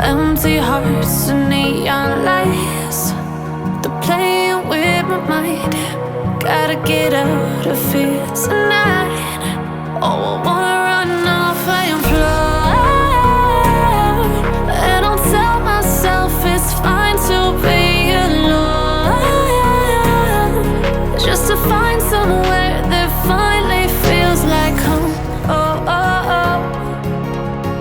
Empty hearts and neon lights, they're playing with my mind. Gotta get out of here tonight. Oh, I wanna run off and fly, and I'll tell myself it's fine to be alone, just to find somewhere that finally feels like home. Oh, oh, oh.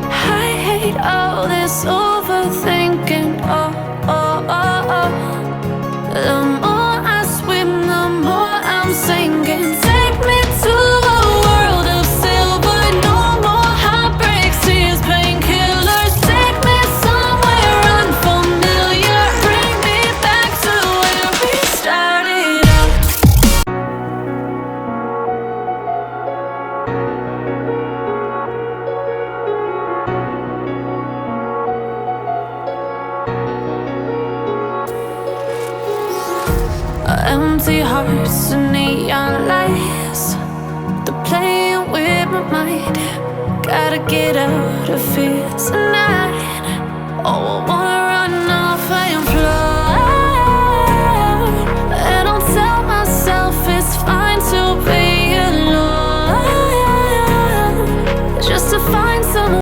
I hate all this overthinking. Oh, oh, oh, oh. The more I swim, the more I'm sinking. Take me to a world of silver. No more heartbreaks, tears, painkillers. Take me somewhere unfamiliar. Bring me back to where we started out. Empty hearts and neon lights, they're playing with my mind. Gotta get out of here tonight. Oh, I wanna